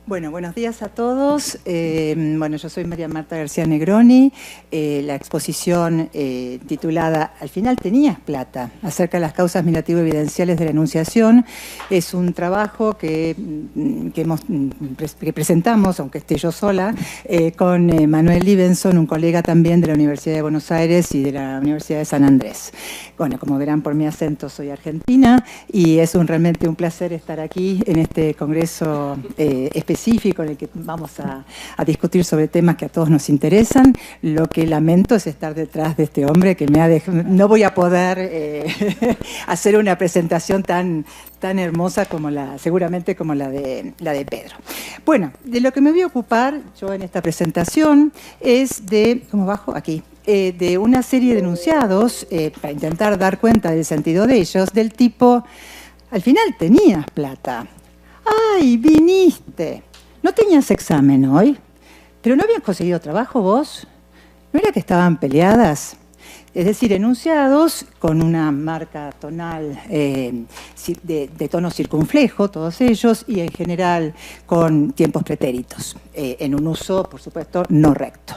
Bueno, buenos días a todos. Bueno, yo soy María Marta García Negroni. La exposición titulada "Al final tenías plata", acerca de las causas migrativo-evidenciales de la enunciación, es un trabajo que presentamos, aunque esté yo sola, con Manuel Libenson, un colega también de la Universidad de Buenos Aires y de la Universidad de San Andrés. Bueno, como verán por mi acento, soy argentina y es realmente un placer estar aquí en este congreso específico en el que vamos a discutir sobre temas que a todos nos interesan. Lo que lamento es estar detrás de este hombre que me ha dejado. No voy a poder hacer una presentación tan hermosa como seguramente como la de Pedro. Bueno, de lo que me voy a ocupar yo en esta presentación es de, ¿cómo bajo? Aquí. De una serie de enunciados, para intentar dar cuenta del sentido de ellos, del tipo: al final tenías plata. ¡Ay, viniste! ¿No tenías examen hoy? ¿Pero no habías conseguido trabajo vos? ¿No era que estaban peleadas? Es decir, enunciados con una marca tonal de tono circunflejo, todos ellos, y en general con tiempos pretéritos, en un uso, por supuesto, no recto.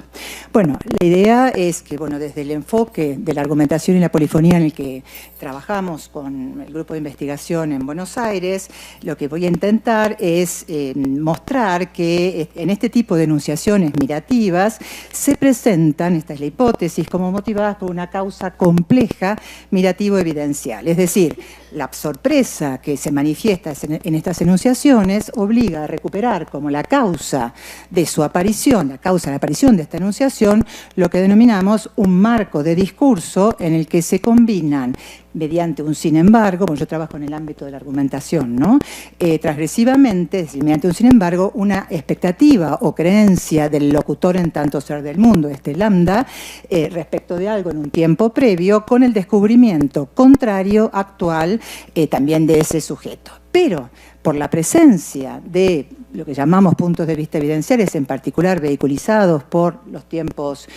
Bueno, la idea es que, bueno, desde el enfoque de la argumentación y la polifonía en el que trabajamos con el grupo de investigación en Buenos Aires, lo que voy a intentar es mostrar que en este tipo de enunciaciones mirativas se presentan, esta es la hipótesis, como motivadas por una causa compleja mirativo-evidencial. Es decir, la sorpresa que se manifiesta en estas enunciaciones obliga a recuperar como la causa de su aparición, la causa de la aparición de esta enunciación, lo que denominamos un marco de discurso en el que se combinan mediante un sin embargo, porque yo trabajo en el ámbito de la argumentación, ¿no? Transgresivamente, es decir, mediante un sin embargo, una expectativa o creencia del locutor en tanto ser del mundo, este lambda, respecto de algo en un tiempo previo, con el descubrimiento contrario, actual, también de ese sujeto. Pero por la presencia de lo que llamamos puntos de vista evidenciales, en particular vehiculizados por los tiempos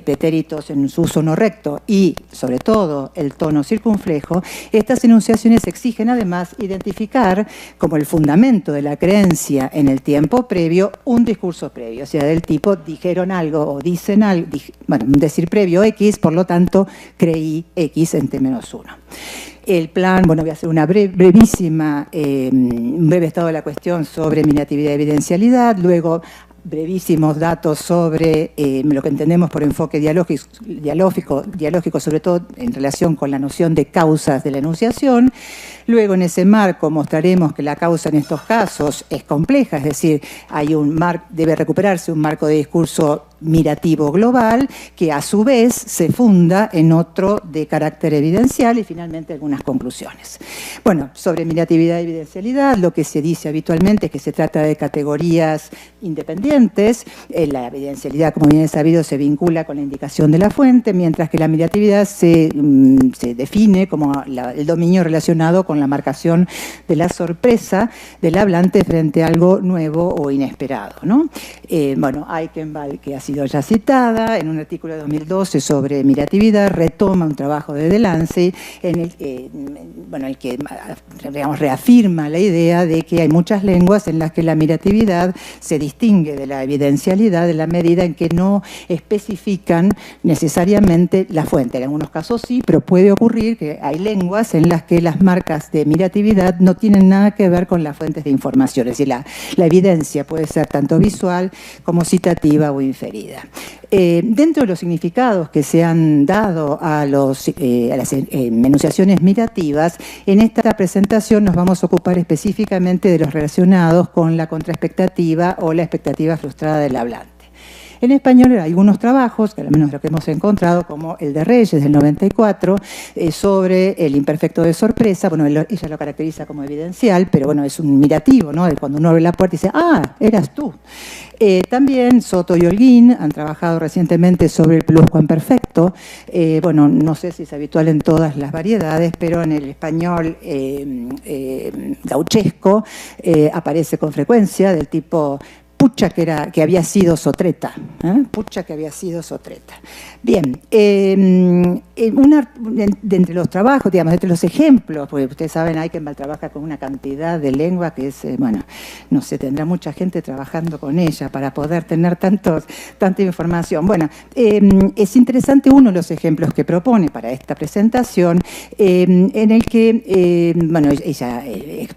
pretéritos en su uso no recto y, sobre todo, el tono circunflejo, estas enunciaciones exigen además identificar como el fundamento de la creencia en el tiempo previo un discurso previo, o sea, del tipo dijeron algo o dicen algo, bueno, un decir previo X, por lo tanto creí X en T-1. El plan, bueno, voy a hacer una brevísima, un breve estado de la cuestión sobre miratividad y evidencialidad, luego brevísimos datos sobre lo que entendemos por enfoque dialógico, sobre todo en relación con la noción de causas de la enunciación. Luego, en ese marco, mostraremos que la causa en estos casos es compleja, es decir, debe recuperarse un marco de discurso mirativo global que a su vez se funda en otro de carácter evidencial y finalmente algunas conclusiones. Bueno, sobre miratividad y evidencialidad, lo que se dice habitualmente es que se trata de categorías independientes. La evidencialidad, como bien es sabido, se vincula con la indicación de la fuente, mientras que la miratividad se define como el dominio relacionado con la marcación de la sorpresa del hablante frente a algo nuevo o inesperado, ¿no? Bueno, Eichenwald, que ha sido ya citada, en un artículo de 2012 sobre miratividad, retoma un trabajo de Delancey en el que digamos, reafirma la idea de que hay muchas lenguas en las que la miratividad se distingue de la evidencialidad en la medida en que no especifican necesariamente la fuente. En algunos casos sí, pero puede ocurrir que hay lenguas en las que las marcas de miratividad no tienen nada que ver con las fuentes de información, es decir, la evidencia puede ser tanto visual como citativa o inferida. Dentro de los significados que se han dado a las enunciaciones mirativas, en esta presentación nos vamos a ocupar específicamente de los relacionados con la contraexpectativa o la expectativa frustrada del hablante. En español hay algunos trabajos, que al menos lo que hemos encontrado, como el de Reyes del 94, sobre el imperfecto de sorpresa. Bueno, ella lo caracteriza como evidencial, pero bueno, es un mirativo, ¿no? De cuando uno abre la puerta y dice, ¡ah, eras tú! También Soto y Holguín han trabajado recientemente sobre el pluscuamperfecto. Bueno, no sé si es habitual en todas las variedades, pero en el español gauchesco aparece con frecuencia del tipo pucha que había sido sotreta, pucha que había sido sotreta. Bien, de entre los trabajos, digamos, entre los ejemplos, porque ustedes saben, Eichenberg trabaja con una cantidad de lengua que es, bueno, no sé, tendrá mucha gente trabajando con ella para poder tener tanta información. Bueno, es interesante uno de los ejemplos que propone para esta presentación, en el que, bueno, ella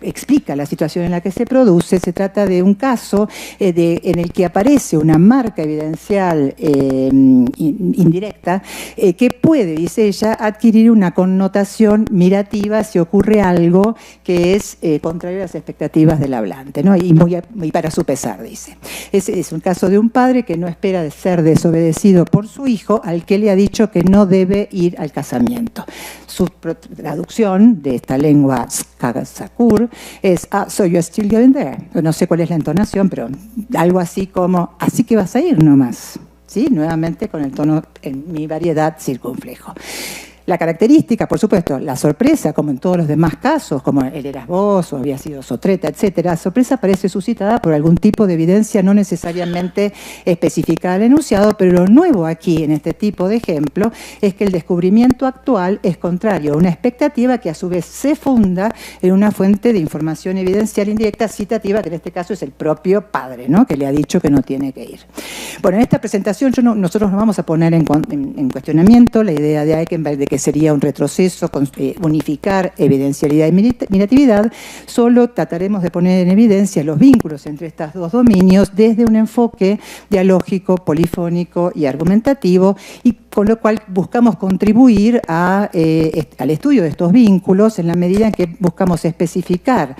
explica la situación en la que se produce. Se trata de un caso en el que aparece una marca evidencial indirecta que puede, dice ella, adquirir una connotación mirativa si ocurre algo que es contrario a las expectativas del hablante, ¿no? Y para su pesar, dice. Es un caso de un padre que no espera de ser desobedecido por su hijo, al que le ha dicho que no debe ir al casamiento. Su traducción de esta lengua Sakur es so you're still going there. No sé cuál es la entonación, pero algo así como, así que vas a ir nomás. ¿Sí? Nuevamente con el tono en mi variedad circunflejo. La característica, por supuesto, la sorpresa, como en todos los demás casos, como él eras vos o había sido sotreta, etcétera, la sorpresa parece suscitada por algún tipo de evidencia no necesariamente especificada al enunciado, pero lo nuevo aquí, en este tipo de ejemplo, es que el descubrimiento actual es contrario a una expectativa que a su vez se funda en una fuente de información evidencial indirecta citativa, que en este caso es el propio padre, ¿no? Que le ha dicho que no tiene que ir. Bueno, en esta presentación nosotros no vamos a poner en cuestionamiento la idea de Eichenberg de que sería un retroceso unificar evidencialidad y miratividad. Solo trataremos de poner en evidencia los vínculos entre estos dos dominios desde un enfoque dialógico, polifónico y argumentativo, y con lo cual buscamos contribuir al estudio de estos vínculos en la medida en que buscamos especificar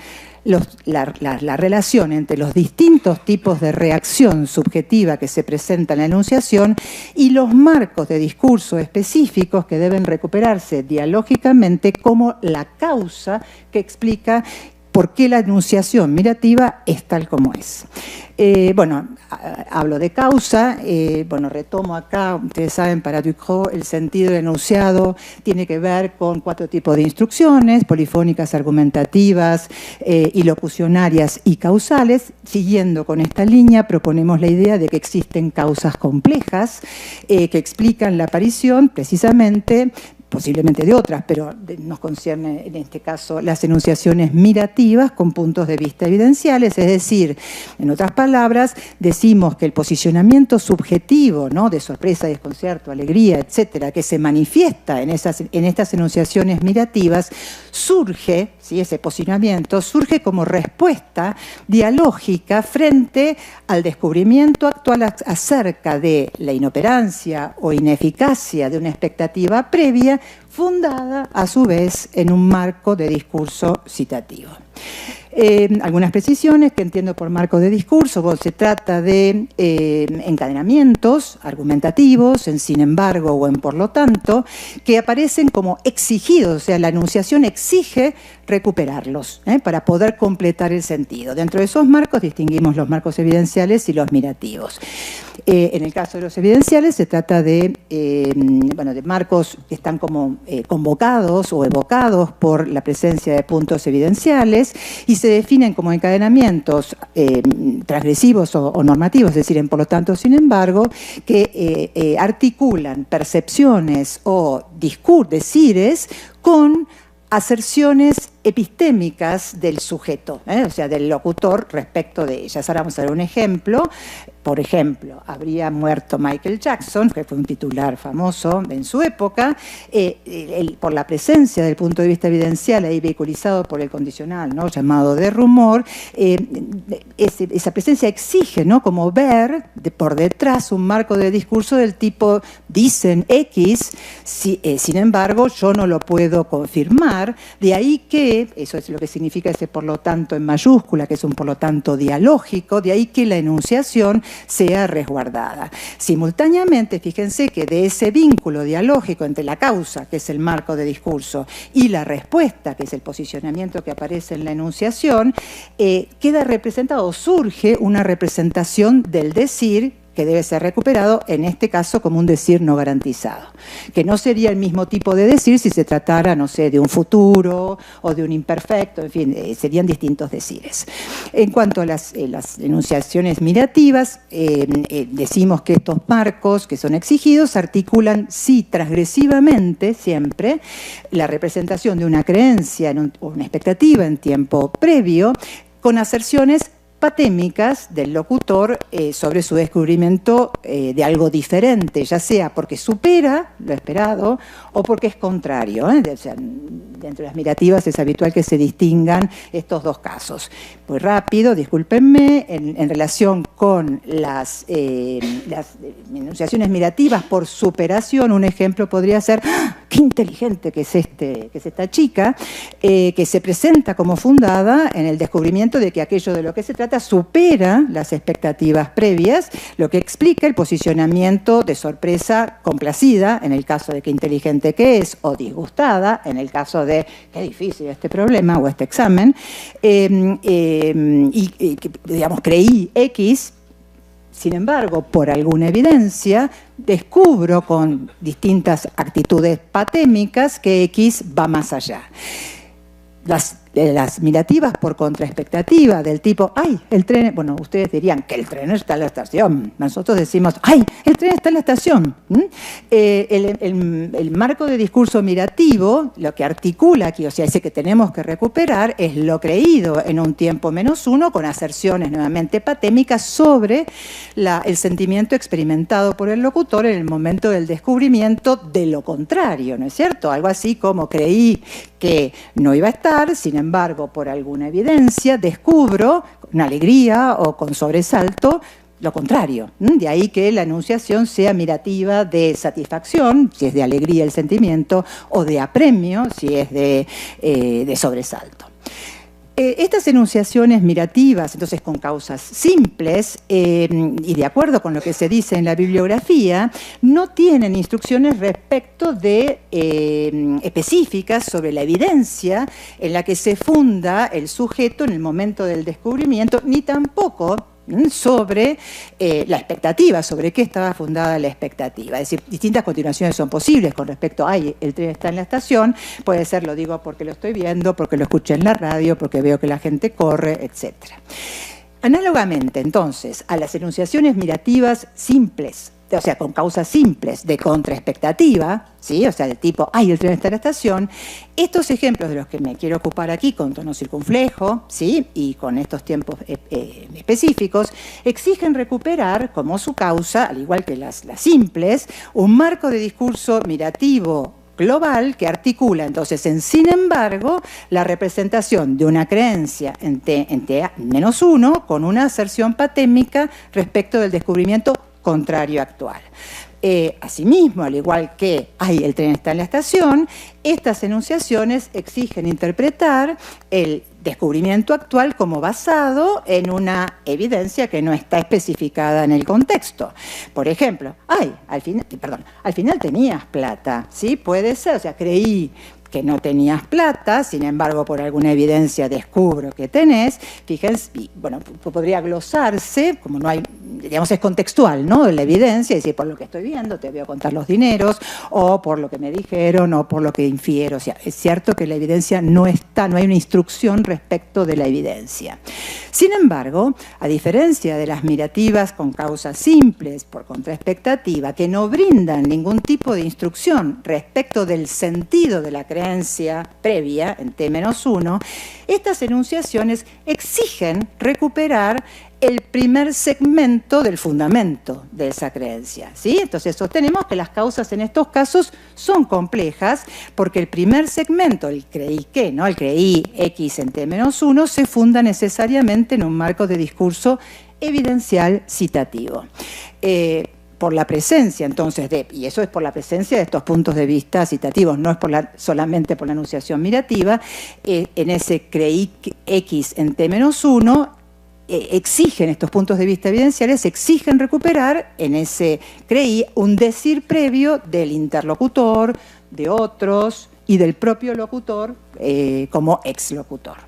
la relación entre los distintos tipos de reacción subjetiva que se presenta en la enunciación y los marcos de discurso específicos que deben recuperarse dialógicamente como la causa que explica por qué la enunciación mirativa es tal como es. Bueno, hablo de causa, bueno, retomo acá, ustedes saben, para Ducrot el sentido del enunciado tiene que ver con 4 tipos de instrucciones, polifónicas, argumentativas, ilocucionarias y causales. Siguiendo con esta línea, proponemos la idea de que existen causas complejas que explican la aparición precisamente posiblemente de otras, pero nos concierne en este caso las enunciaciones mirativas con puntos de vista evidenciales, es decir, en otras palabras, decimos que el posicionamiento subjetivo, ¿no?, de sorpresa, desconcierto, alegría, etcétera, que se manifiesta en estas enunciaciones mirativas, surge, ¿sí?, ese posicionamiento surge como respuesta dialógica frente al descubrimiento actual acerca de la inoperancia o ineficacia de una expectativa previa, fundada a su vez en un marco de discurso citativo. Algunas precisiones que entiendo por marco de discurso. Se trata de encadenamientos argumentativos, en sin embargo o en por lo tanto, que aparecen como exigidos, o sea, la enunciación exige recuperarlos para poder completar el sentido. Dentro de esos marcos distinguimos los marcos evidenciales y los mirativos. En el caso de los evidenciales se trata de marcos que están como convocados o evocados por la presencia de puntos evidenciales y se definen como encadenamientos transgresivos o normativos, es decir, por lo tanto, sin embargo, que articulan percepciones o decires con aserciones epistémicas del sujeto, o sea, del locutor respecto de ellas. Ahora vamos a ver un ejemplo. Por ejemplo, habría muerto Michael Jackson, que fue un titular famoso en su época, por la presencia del punto de vista evidencial ahí vehiculizado por el condicional, ¿no?, llamado de rumor, esa presencia exige, ¿no?, como ver por detrás un marco de discurso del tipo dicen X, sin embargo yo no lo puedo confirmar, de ahí que, eso es lo que significa ese por lo tanto en mayúscula, que es un por lo tanto dialógico, de ahí que la enunciación sea resguardada. Simultáneamente, fíjense que de ese vínculo dialógico entre la causa, que es el marco de discurso, y la respuesta, que es el posicionamiento que aparece en la enunciación, queda representado, surge una representación del decir que debe ser recuperado, en este caso como un decir no garantizado, que no sería el mismo tipo de decir si se tratara, no sé, de un futuro o de un imperfecto, en fin, serían distintos decires. En cuanto a las enunciaciones mirativas, decimos que estos marcos que son exigidos articulan, sí, transgresivamente, siempre, la representación de una creencia o una expectativa en tiempo previo, con aserciones patémicas del locutor sobre su descubrimiento de algo diferente, ya sea porque supera lo esperado o porque es contrario. O sea, dentro de las mirativas es habitual que se distingan estos dos casos. Muy rápido, discúlpenme, en relación con las enunciaciones mirativas por superación, un ejemplo podría ser: ¡ah, qué inteligente que es esta chica! Que se presenta como fundada en el descubrimiento de que aquello de lo que se trata supera las expectativas previas, lo que explica el posicionamiento de sorpresa complacida, en el caso de qué inteligente que es, o disgustada, en el caso de qué difícil este problema o este examen, digamos, creí X. Sin embargo, por alguna evidencia, descubro con distintas actitudes patémicas que X va más allá. Las mirativas por contraexpectativa del tipo: ¡ay, el tren! Bueno, ustedes dirían que el tren está en la estación. Nosotros decimos: ¡ay, el tren está en la estación! El marco de discurso mirativo, lo que articula aquí, o sea, ese que tenemos que recuperar, es lo creído en un tiempo menos uno, con aserciones nuevamente patémicas sobre el sentimiento experimentado por el locutor en el momento del descubrimiento de lo contrario, ¿no es cierto? Algo así como: creí que no iba a estar, sin embargo, por alguna evidencia, descubro con alegría o con sobresalto lo contrario. De ahí que la enunciación sea mirativa de satisfacción, si es de alegría el sentimiento, o de apremio, si es de sobresalto. Estas enunciaciones mirativas, entonces con causas simples, y de acuerdo con lo que se dice en la bibliografía, no tienen instrucciones respecto de específicas sobre la evidencia en la que se funda el sujeto en el momento del descubrimiento, ni tampoco sobre la expectativa, sobre qué estaba fundada la expectativa. Es decir, distintas continuaciones son posibles con respecto a: ay, el tren está en la estación, puede ser, lo digo porque lo estoy viendo, porque lo escuché en la radio, porque veo que la gente corre, etc. Análogamente, entonces, a las enunciaciones mirativas simples, o sea, con causas simples de contraexpectativa, ¿sí? O sea, del tipo: ¡ay, el tren está en la estación! Estos ejemplos de los que me quiero ocupar aquí, con tono circunflejo, ¿sí? Y con estos tiempos específicos, exigen recuperar como su causa, al igual que las simples, un marco de discurso mirativo global que articula entonces en sin embargo la representación de una creencia en T-1 con una aserción patémica respecto del descubrimiento contrario actual. Asimismo, al igual que ¡ay, el tren está en la estación!, estas enunciaciones exigen interpretar el descubrimiento actual como basado en una evidencia que no está especificada en el contexto. Por ejemplo: ¡ay, al final tenías plata! ¿Sí? Puede ser, o sea, creí que no tenías plata, sin embargo, por alguna evidencia descubro que tenés. Fíjense, y, bueno, podría glosarse, como no hay, digamos, es contextual, ¿no? La evidencia, es decir, por lo que estoy viendo, te voy a contar los dineros, o por lo que me dijeron, o por lo que infiero. O sea, es cierto que la evidencia no está, no hay una instrucción respecto de la evidencia. Sin embargo, a diferencia de las mirativas con causas simples por contraexpectativa, que no brindan ningún tipo de instrucción respecto del sentido de la creencia previa en T-1, estas enunciaciones exigen recuperar el primer segmento del fundamento de esa creencia, ¿sí? Entonces sostenemos que las causas en estos casos son complejas porque el primer segmento, el creí que, ¿no? El creí X en T-1, se funda necesariamente en un marco de discurso evidencial citativo. Por la presencia, entonces, y eso es por la presencia de estos puntos de vista citativos, no es solamente por la enunciación mirativa, en ese creí X en T-1, exigen estos puntos de vista evidenciales, exigen recuperar en ese creí un decir previo del interlocutor, de otros y del propio locutor como exlocutor.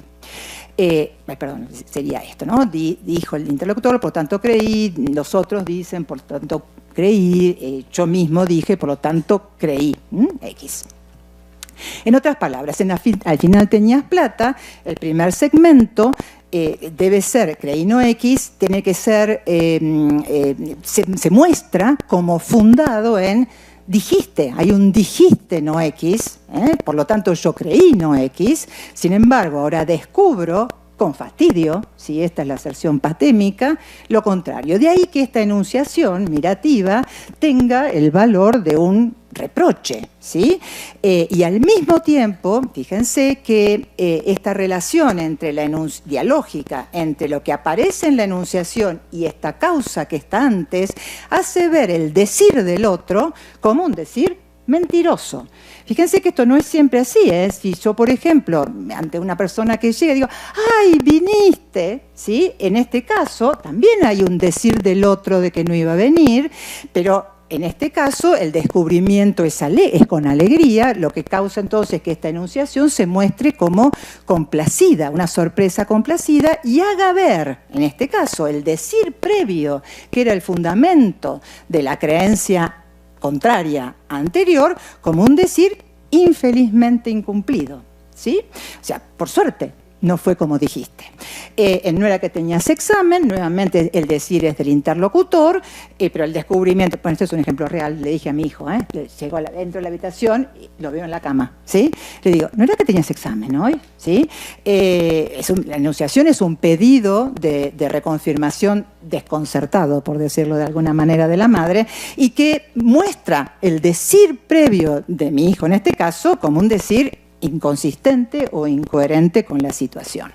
Perdón, sería esto, ¿no? Dijo el interlocutor, por tanto creí, los otros dicen, por tanto creí, yo mismo dije, por lo tanto creí, X. En otras palabras, al final tenías plata, el primer segmento debe ser, creí no X, tiene que ser, se muestra como fundado en dijiste, hay un dijiste no X, por lo tanto yo creí no X, sin embargo ahora descubro con fastidio, si esta es la aserción patémica, lo contrario. De ahí que esta enunciación mirativa tenga el valor de un reproche, ¿sí? Y al mismo tiempo, fíjense que esta relación entre dialógica entre lo que aparece en la enunciación y esta causa que está antes, hace ver el decir del otro como un decir mentiroso. Fíjense que esto no es siempre así, ¿eh? Si yo, por ejemplo, ante una persona que llega, digo, ¡ay, viniste! ¿Sí? En este caso, también hay un decir del otro de que no iba a venir, pero en este caso el descubrimiento es con alegría, lo que causa entonces que esta enunciación se muestre como complacida, una sorpresa complacida, y haga ver, en este caso, el decir previo, que era el fundamento de la creencia contraria anterior, como un decir infelizmente incumplido, ¿sí? O sea, por suerte, no fue como dijiste. No era que tenías examen, nuevamente el decir es del interlocutor, pero el descubrimiento, bueno, este es un ejemplo real, le dije a mi hijo, llegó dentro de la habitación y lo veo en la cama, ¿sí? Le digo, ¿no era que tenías examen hoy? ¿Sí? La enunciación es un pedido de reconfirmación desconcertado, por decirlo de alguna manera, de la madre, y que muestra el decir previo de mi hijo, en este caso, como un decir inconsistente o incoherente con la situación.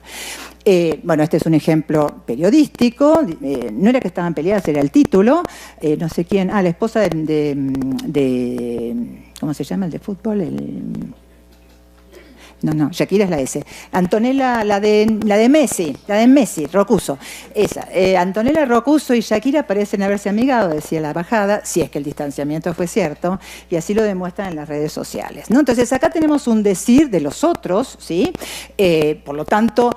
Bueno, este es un ejemplo periodístico, no era que estaban peleadas, era el título, no sé quién, la esposa de ¿cómo se llama el de fútbol? No, Shakira es la S. Antonella, la de Messi, Rocuso. Esa. Antonella Rocuso y Shakira parecen haberse amigado, decía la bajada, si es que el distanciamiento fue cierto, y así lo demuestran en las redes sociales, ¿no? Entonces acá tenemos un decir de los otros, ¿sí? Por lo tanto,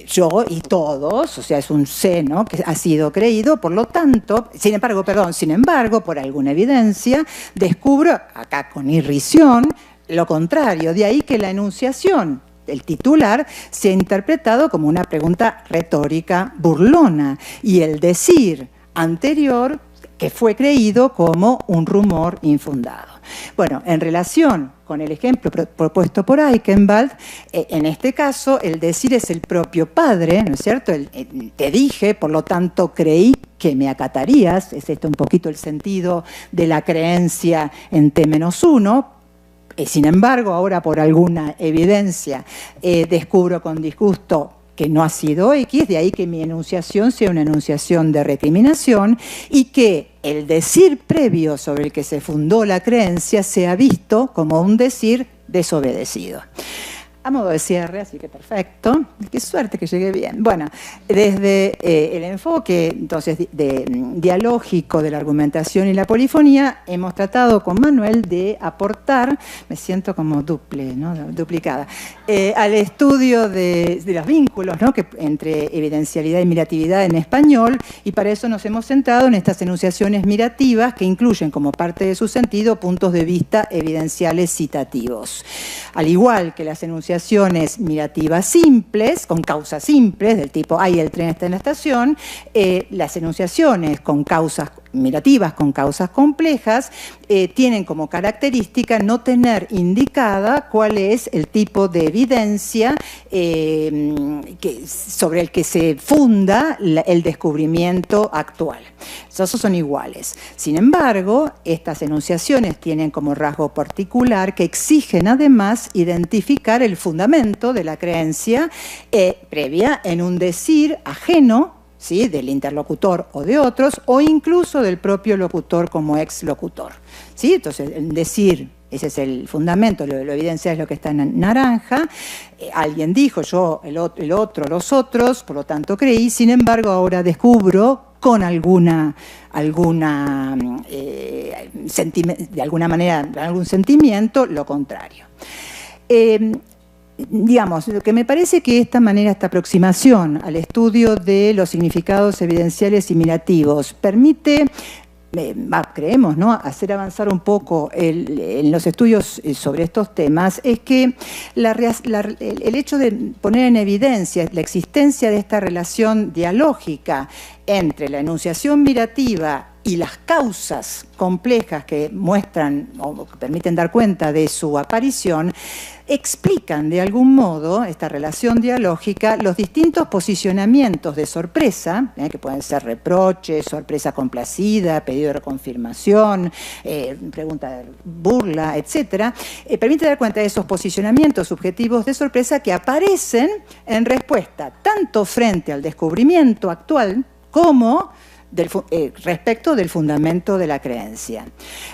yo y todos, o sea, es un sé, ¿no?, que ha sido creído, por lo tanto, sin embargo, por alguna evidencia, descubro, acá con irrisión, lo contrario, de ahí que la enunciación del titular se ha interpretado como una pregunta retórica burlona y el decir anterior que fue creído como un rumor infundado. Bueno, en relación con el ejemplo propuesto por Eichenwald, en este caso el decir es el propio padre, ¿no es cierto? Te dije, por lo tanto creí que me acatarías, es esto un poquito el sentido de la creencia en T-1, sin embargo, ahora por alguna evidencia descubro con disgusto que no ha sido X, de ahí que mi enunciación sea una enunciación de recriminación y que el decir previo sobre el que se fundó la creencia sea visto como un decir desobedecido. A modo de cierre, así que perfecto. Qué suerte que llegué bien. Bueno, desde el enfoque entonces dialógico de la argumentación y la polifonía, hemos tratado con Manuel de aportar, me siento como duplicada, al estudio de los vínculos, ¿no?, entre evidencialidad y miratividad en español, y para eso nos hemos centrado en estas enunciaciones mirativas que incluyen como parte de su sentido puntos de vista evidenciales citativos. Al igual que las enunciaciones mirativas simples, con causas simples, del tipo, el tren está en la estación, las enunciaciones con causas mirativas, con causas complejas, tienen como característica no tener indicada cuál es el tipo de evidencia sobre el que se funda el descubrimiento actual. Esos son iguales. Sin embargo, estas enunciaciones tienen como rasgo particular que exigen además identificar el fundamento de la creencia previa en un decir ajeno, ¿sí?, del interlocutor o de otros, o incluso del propio locutor como exlocutor, ¿sí? Entonces, el decir, ese es el fundamento, lo evidencia es lo que está en naranja. Alguien dijo, yo, el otro, los otros, por lo tanto creí, sin embargo ahora descubro con de alguna manera, algún sentimiento, lo contrario. digamos, lo que me parece que esta manera, esta aproximación al estudio de los significados evidenciales y mirativos permite, creemos, ¿no?, hacer avanzar un poco en los estudios sobre estos temas, es que el hecho de poner en evidencia la existencia de esta relación dialógica entre la enunciación mirativa y las causas complejas que muestran o que permiten dar cuenta de su aparición, explican de algún modo, esta relación dialógica, los distintos posicionamientos de sorpresa, que pueden ser reproches, sorpresa complacida, pedido de reconfirmación, pregunta de burla, etc. Permite dar cuenta de esos posicionamientos subjetivos de sorpresa que aparecen en respuesta tanto frente al descubrimiento actual como respecto del fundamento de la creencia.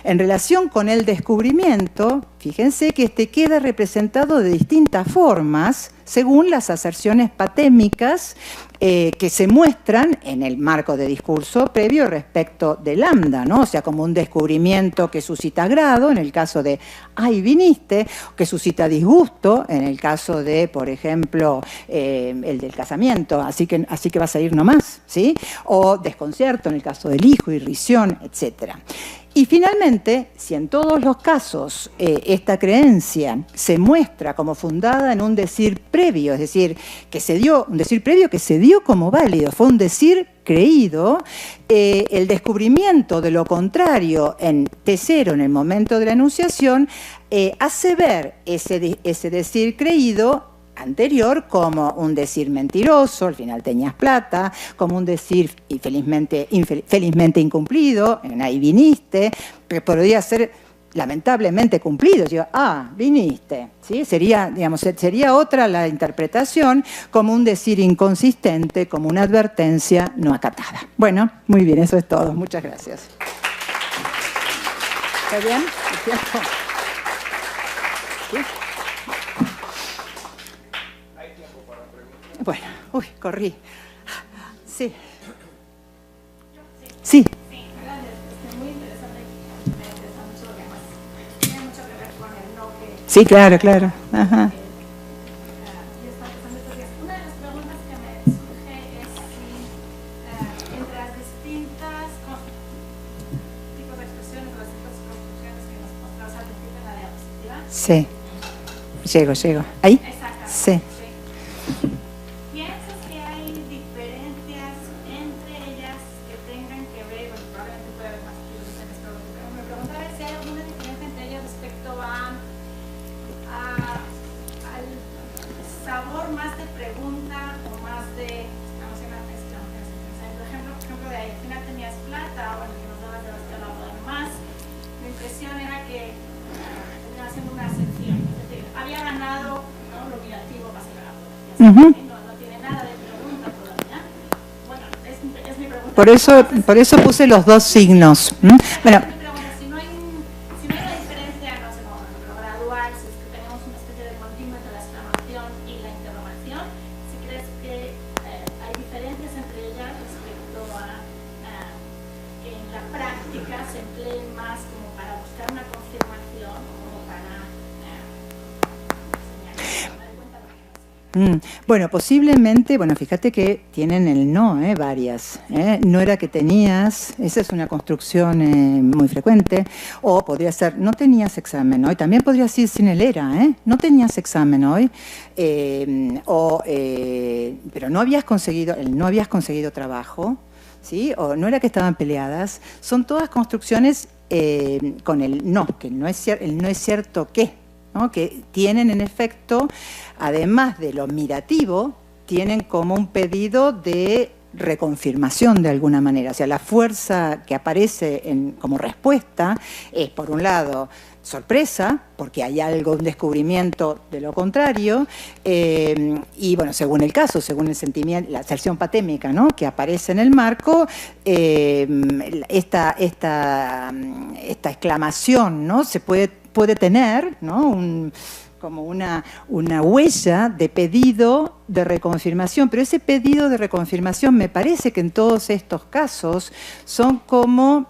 En relación con el descubrimiento, fíjense que este queda representado de distintas formas según las aserciones patémicas que se muestran en el marco de discurso previo respecto de lambda, ¿no? O sea, como un descubrimiento que suscita agrado, en el caso de ¡ay, viniste!, que suscita disgusto, en el caso de, por ejemplo, el del casamiento, así que vas a ir nomás, ¿sí? O desconcierto, en el caso del hijo, irrisión, etc. Y finalmente, si en todos los casos esta creencia se muestra como fundada en un decir previo, es decir, un decir previo que se dio como válido, fue un decir creído, el descubrimiento de lo contrario en T0 en el momento de la enunciación hace ver ese decir creído anterior como un decir mentiroso, al final tenías plata, como un decir felizmente incumplido, ahí viniste, que podría ser lamentablemente cumplido. Digo, viniste, ¿sí? Sería otra la interpretación, como un decir inconsistente, como una advertencia no acatada. Bueno, muy bien, eso es todo. Muchas gracias. ¿Está bien? ¿Sí? Bueno, corrí. Sí. Sí. Sí, claro. Ajá. Una de las preguntas que me surge es si entre las distintas tipos de expresiones o las distintas construcciones que nos mostramos al principio en la diapositiva. Sí. Llego. ¿Ahí? Exactamente. Sí. ¿Piensas que hay diferencias entre ellas que tengan que ver, bueno, probablemente puede haber más diferencias, pero me preguntaba si hay alguna diferencia entre ellas respecto al sabor más de pregunta o más de exclamación? Por ejemplo, de ahí al final tenías plata, o en el que nos dabas de la poder más. Mi impresión era que terminaba siendo una acepción, es decir, había ganado, ¿no?, lo mirativo más que la poder. No tiene nada de pregunta todavía. Bueno, es mi pregunta. Por eso puse los dos signos. Bueno. Si no hay una diferencia, no sé, como lo gradual, si es que tenemos una especie de continuo entre la exclamación y la interrogación, si crees que hay diferencias entre ellas respecto a que en la práctica se empleen más como para buscar una confirmación o como para señalar, dar cuenta de lo que no sé. Bueno, posiblemente, fíjate que tienen el no, varias. No era que tenías, esa es una construcción muy frecuente, o podría ser, no tenías examen hoy, también podría ser sin el era, no tenías examen hoy, pero no habías conseguido trabajo, ¿sí? O no era que estaban peleadas, son todas construcciones con el no, que el no es cierto que, ¿no? Que tienen en efecto, además de lo mirativo, tienen como un pedido de reconfirmación de alguna manera. O sea, la fuerza que aparece como respuesta es, por un lado, sorpresa, porque hay algo, un descubrimiento de lo contrario, y bueno, según el caso, según el sentimiento, la aserción patémica, ¿no?, que aparece en el marco, esta exclamación, ¿no?, se puede tener, ¿no?, como una huella de pedido de reconfirmación, pero ese pedido de reconfirmación me parece que en todos estos casos son como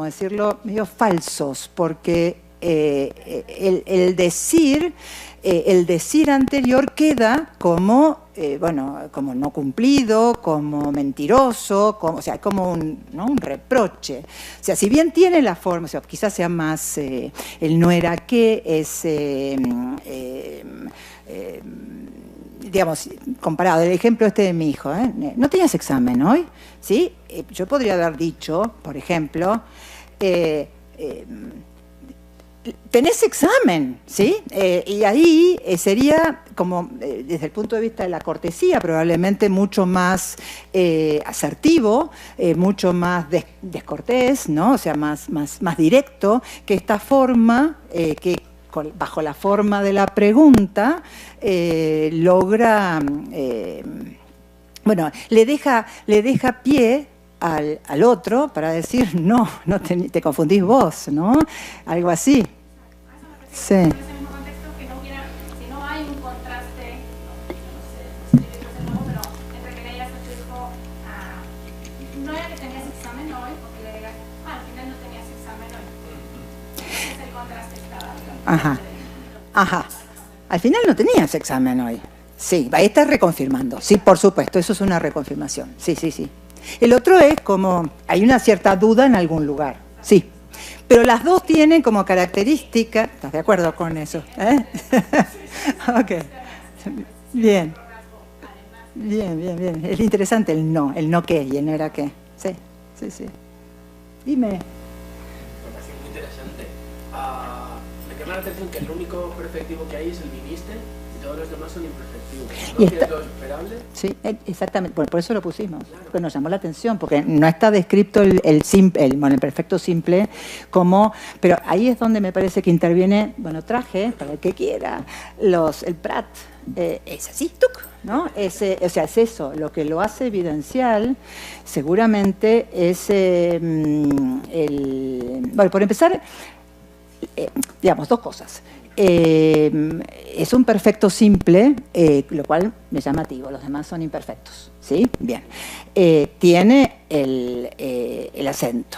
decirlo, medio falsos, porque el decir anterior queda como, como no cumplido, como mentiroso, o sea, como un reproche. O sea, si bien tiene la forma, o sea, quizás sea más el no era qué, es... digamos, comparado, el ejemplo este de mi hijo, ¿no tenías examen hoy? ¿Sí? Yo podría haber dicho, por ejemplo, tenés examen, ¿sí? Y ahí sería como, desde el punto de vista de la cortesía, probablemente mucho más asertivo, mucho más descortés, ¿no? O sea, más directo que esta forma que bajo la forma de la pregunta logra, le deja pie al otro para decir, no te confundís vos, ¿no? Algo así. Sí. En ese mismo contexto, que no hubiera, si no hay un contraste, no sé, pero entre que le digas a tu hijo, no era que tenías examen hoy, o que le digas, al final no tenías examen hoy. Ese es el contraste que estaba hablando. Ajá. Al final no tenías examen hoy. Sí, ahí estás reconfirmando. Sí, por supuesto, eso es una reconfirmación. Sí. El otro es como, hay una cierta duda en algún lugar. Sí. Pero las dos tienen como característica, ¿estás de acuerdo con eso? Ok. Bien. Es interesante el no qué y el no era qué. Sí. Dime. Me parece muy interesante. Me llama la atención que el único perfectivo que hay es el viniste y todos los demás son imperfectivos. ¿No es lo esperable? Sí, exactamente. Por eso lo pusimos. Claro. Porque nos llamó la atención, porque no está descrito el perfecto simple como... Pero ahí es donde me parece que interviene, traje, para el que quiera, el Prat. Es así, ¡tuc! ¿No? O sea, es eso, lo que lo hace evidencial seguramente es por empezar, digamos, dos cosas. Es un perfecto simple, lo cual es llamativo, los demás son imperfectos, ¿sí? Bien. Tiene el acento.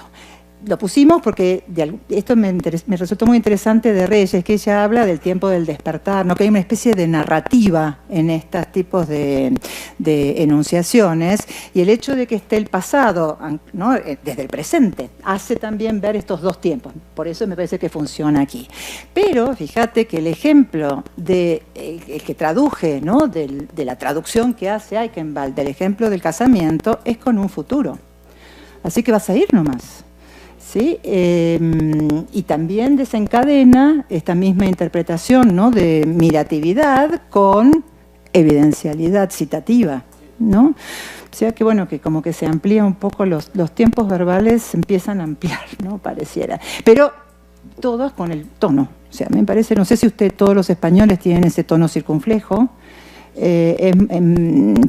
Lo pusimos porque esto me resultó muy interesante de Reyes, que ella habla del tiempo del despertar, ¿no? Que hay una especie de narrativa en estos tipos de enunciaciones, y el hecho de que esté el pasado, ¿no? Desde el presente hace también ver estos dos tiempos. Por eso me parece que funciona aquí. Pero fíjate que el ejemplo el que traduje, ¿no? de la traducción que hace Eichenwald del ejemplo del casamiento es con un futuro. Así que vas a ir nomás. ¿Sí? Y también desencadena esta misma interpretación, ¿no? De miratividad con evidencialidad citativa, ¿no? O sea que que como que se amplía un poco los tiempos verbales, se empiezan a ampliar, ¿no? Pareciera. Pero todos con el tono. O sea, me parece, no sé si todos los españoles tienen ese tono circunflejo.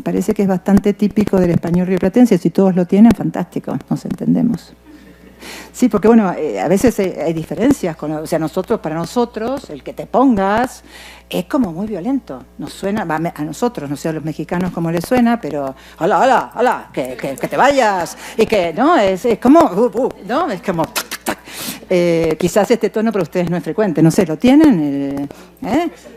Parece que es bastante típico del español rioplatense. Si todos lo tienen, fantástico, nos entendemos. Sí, porque a veces hay diferencias. Para nosotros, el que te pongas es como muy violento. Nos suena, a nosotros, no sé a los mexicanos cómo les suena, pero hola, que te vayas. Y que, ¿no? Es como, ¿no? Es como... quizás este tono para ustedes no es frecuente, no sé, ¿lo tienen?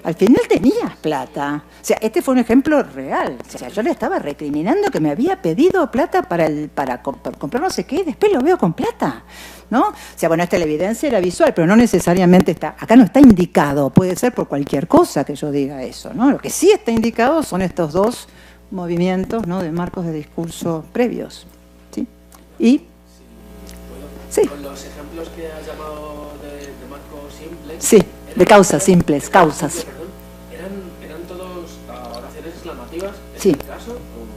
Al final tenías plata. O sea, este fue un ejemplo real. O sea, yo le estaba recriminando que me había pedido plata para comprar no sé qué, y después lo veo con plata, ¿no? O sea, la evidencia era visual, pero no necesariamente acá no está indicado, puede ser por cualquier cosa que yo diga eso, ¿no? Lo que sí está indicado son estos dos movimientos, ¿no? De marcos de discurso previos, ¿sí? Y... Sí. Con los ejemplos que has llamado de marcos simples... Sí, de causas simples, causas. Perdón, ¿eran todos oraciones exclamativas en sí. este caso? ¿O?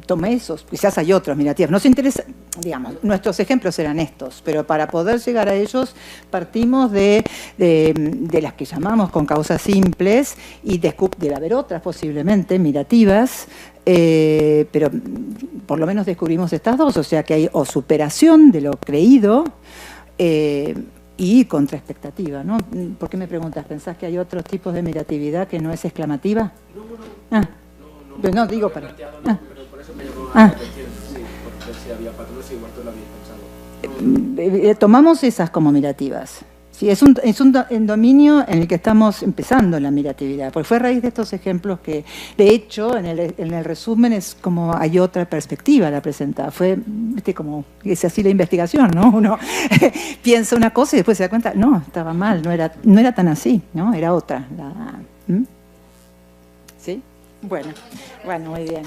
Tomé esos, quizás hay otros mirativos. Nos interesa, digamos, nuestros ejemplos eran estos, pero para poder llegar a ellos partimos de las que llamamos con causas simples y de haber otras posiblemente mirativas, pero por lo menos descubrimos estas dos, o sea que hay o superación de lo creído y contraexpectativa, ¿no? ¿Por qué me preguntas? ¿Pensás que hay otros tipos de miratividad que no es exclamativa? No. No digo para... Pero por eso me llamó la atención, sí, porque si había patrones igual tú lo habías pensado. Tomamos esas como mirativas. Sí, es un dominio en el que estamos empezando la miratividad, porque fue a raíz de estos ejemplos que, de hecho, en el resumen es como hay otra perspectiva la presentada. Fue, como es así la investigación, ¿no? Uno piensa una cosa y después se da cuenta, no, estaba mal, no era tan así, ¿no? Era otra. ¿Sí? Bueno, muy bien.